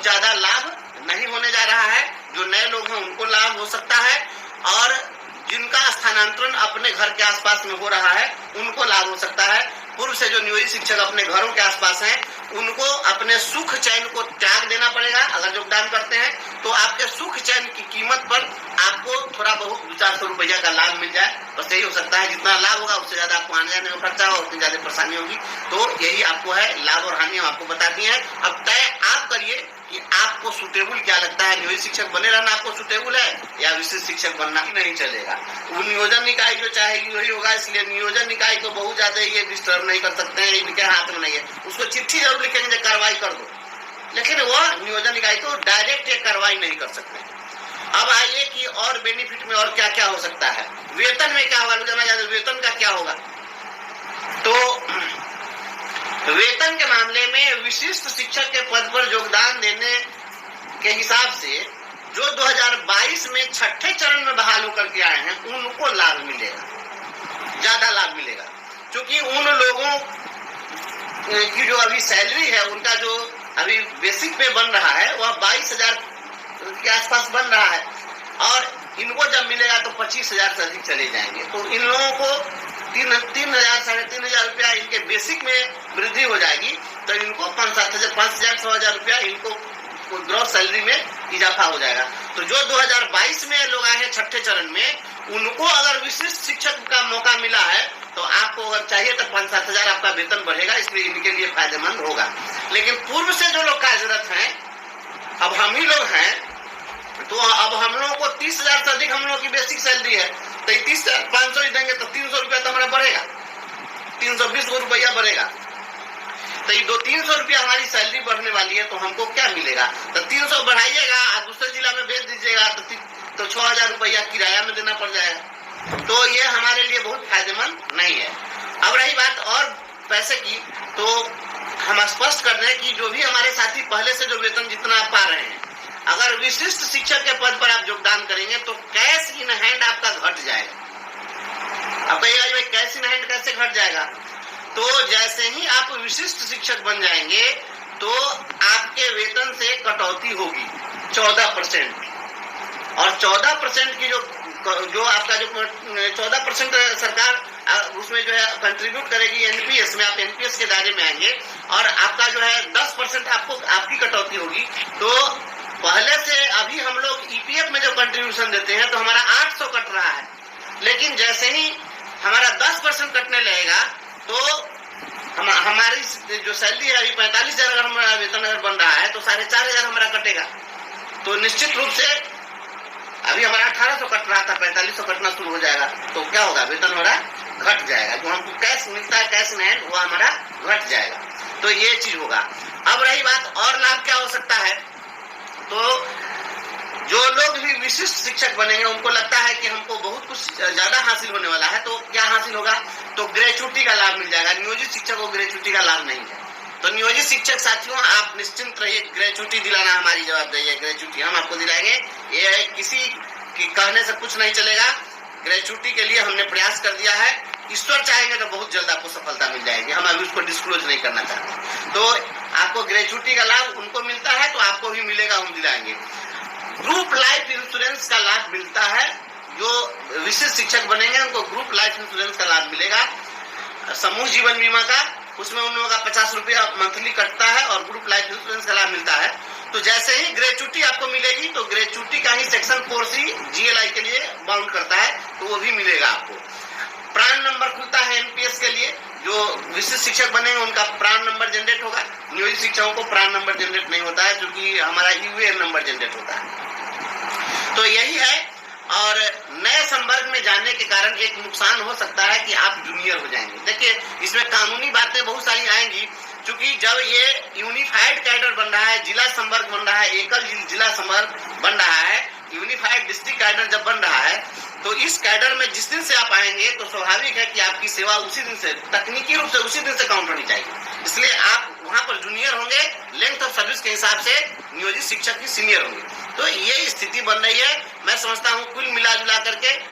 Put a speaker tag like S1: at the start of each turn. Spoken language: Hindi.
S1: ज्यादा लाभ नहीं होने जा रहा है। जो नए लोग हैं उनको लाभ हो सकता है, और जिनका स्थानांतरण अपने घर के आसपास में हो रहा है उनको लाभ हो सकता है। पूर्व से जो नियोजित शिक्षक अपने घरों के आसपास हैं उनको अपने सुख चैन को त्याग देना पड़ेगा। अगर योगदान करते हैं तो आपके सुख चैन की कीमत पर आपको थोड़ा बहुत 200-400 रुपया का लाभ मिल जाए, बस यही हो सकता है। जितना लाभ होगा उससे ज्यादा आपको आने जाने में खर्चा होगा, उतनी ज्यादा परेशानी होगी। तो यही आपको है, लाभ और हानि हम आपको बता दिए हैं। अब तय आप करिए कि आपको सुटेबल क्या लगता है। नियोजित शिक्षक बने रहना आपको सुटेबल है या विशिष्ट शिक्षक बनना ही नहीं चलेगा। वो नियोजन निकाय जो चाहेगी वही होगा, इसलिए नियोजन निकाय को बहुत ज्यादा ये डिस्टर्ब नहीं कर सकते हैं, इनके हाथ में नहीं है। उसको चिट्ठी जरूर लिखेंगे कार्रवाई कर दो, लेकिन वह नियोजन निकाय को डायरेक्ट ये कार्रवाई नहीं कर सकते। अब आइए कि और बेनिफिट में और क्या क्या हो सकता है। वेतन में क्या होगा, वेतन का क्या होगा? तो वेतन के मामले में विशिष्ट शिक्षक के पद पर योगदान देने के हिसाब से जो 2022 में छठे चरण में बहाल होकर के आए हैं उनको लाभ मिलेगा, ज्यादा लाभ मिलेगा। क्योंकि उन लोगों की जो अभी सैलरी है, उनका जो अभी बेसिक पे बन रहा है वह 22,000 के आसपास बन रहा है, और इनको जब मिलेगा तो 25,000 से अधिक चले जाएंगे। तो इन लोगों को 3,000 साढ़े 3,000 रुपया इनके बेसिक में वृद्धि हो जाएगी, तो इनको 5,000 6,000 रुपया इनको ग्रॉस सैलरी में इजाफा हो जाएगा। तो जो 2022 में लोग आए हैं छठे चरण में, उनको अगर विशिष्ट शिक्षक का मौका मिला है तो आपको अगर चाहिए तो 5-7 हजार आपका वेतन बढ़ेगा, इसलिए इनके लिए फायदेमंद होगा। लेकिन पूर्व से जो लोग कार्यरत हैं, अब हम ही लोग हैं, तो अब हम लोगों को 30,000 से अधिक हम लोगों की बेसिक सैलरी है, तो 30,500 ही देंगे तो 300 रुपया तो हमारा बढ़ेगा, 320 रुपया बढ़ेगा। तो ये 200-300 रुपया हमारी सैलरी बढ़ने वाली है, तो हमको क्या मिलेगा? तो 300 बढ़ाइएगा और दूसरे जिला में भेज दीजिएगा तो 6,000 रुपया किराया में देना पड़ जाएगा। तो ये हमारे लिए बहुत फायदेमंद नहीं है। अब रही बात और पैसे की, तो हम स्पष्ट कर रहे हैं कि जो भी हमारे साथी पहले से जो वेतन जितना आप पा रहे हैं, अगर विशिष्ट शिक्षक के पद पर आप योगदान करेंगे तो कैश इन हैंड आपका घट जाएगा। अब कहिएगा भाई कैश इन हैंड कैसे घट जाएगा? तो जैसे ही आप विशिष्ट शिक्षक बन जाएंगे तो आपके वेतन से कटौती होगी 14%, और 14% की जो आपका जो 14% सरकार उसमें जो है कंट्रीब्यूट करेगी एनपीएस में, आप एनपीएस के दायरे में आएंगे, और आपका जो है 10% आपको आपकी कटौती होगी। तो पहले से अभी हम लोग ईपीएफ में जो कंट्रीब्यूशन देते हैं तो हमारा 800 कट रहा है, लेकिन जैसे ही हमारा 10% कटने लगेगा तो हमारी जो सैलरी है अभी 45,000 अगर हमारा वेतन अगर बन रहा है तो 4,500 हमारा कटेगा। तो निश्चित रूप से अभी हमारा 1800 कट रहा था, 4500 कटना शुरू हो जाएगा, तो क्या होगा? वेतन हमारा घट जाएगा। जो हमको कैश मिलता है कैश में वो हमारा घट जाएगा। तो ये चीज होगा। अब रही बात और लाभ क्या हो सकता है, तो जो लोग भी विशिष्ट शिक्षक बनेंगे उनको लगता है कि हमको बहुत कुछ ज्यादा हासिल होने वाला है, तो क्या हासिल होगा? तो ग्रेच्युटी का लाभ मिल जाएगा। नियोजित शिक्षक को ग्रेच्युटी का लाभ नहीं है। तो नियोजित शिक्षक साथियों आप निश्चिंत रहिए, ग्रेच्युटी दिलाना हमारी जवाबदारी है। ग्रेच्युटी हम आपको दिलाएंगे, ये किसी के कहने से कुछ नहीं चलेगा। ग्रेच्युटी के लिए हमने प्रयास कर दिया है, ईश्वर चाहेंगे तो बहुत जल्द आपको सफलता मिल जाएगी। हम अभी उसको डिस्क्लोज नहीं करना चाहते। तो आपको ग्रेच्युटी का लाभ उनको मिलता है तो आपको भी मिलेगा, हम दिलाएंगे। ग्रुप लाइफ इंश्योरेंस का लाभ मिलता है, जो विशिष्ट शिक्षक बनेंगे उनको ग्रुप लाइफ इंश्योरेंस का लाभ मिलेगा। समूह जीवन बीमा का उसमें उन लोगों का 50 रुपया मंथली कटता है और ग्रुप लाइफ इंश्योरेंस का लाभ मिलता है। तो जैसे ही ग्रेच्युटी आपको मिलेगी तो ग्रेच्युटी का ही सेक्शन 4C जीएलआई के लिए बाउंड करता है, तो वो भी मिलेगा आपको। प्राण नंबर खुलता है एनपीएस के लिए, जो विशिष्ट शिक्षक बनेंगे उनका प्राण नंबर जनरेट होगा। नियोजित शिक्षकों को प्राण नंबर जनरेट नहीं होता है, क्योंकि हमारा यूएएन नंबर जनरेट होता है। तो यही है। और नए संवर्ग में जाने के कारण एक नुकसान हो सकता है कि आप जूनियर हो जाएंगे। देखिए इसमें कानूनी बातें बहुत सारी आएंगी, क्योंकि जब ये यूनिफाइड कैडर बन रहा है, जिला संवर्ग बन रहा है, एकल जिला संवर्ग बन रहा है, यूनिफाइड डिस्ट्रिक्ट कैडर जब बन रहा है, तो इस कैडर में जिस दिन से आप आएंगे तो स्वाभाविक है कि आपकी सेवा उसी दिन से, तकनीकी रूप से उसी दिन से काउंट होनी चाहिए। इसलिए आप वहां पर जूनियर होंगे, लेंथ ऑफ सर्विस के हिसाब से नियोजित शिक्षक की सीनियर होंगे। तो ये स्थिति बन रही है। मैं समझता हूँ कुल मिला जुला करके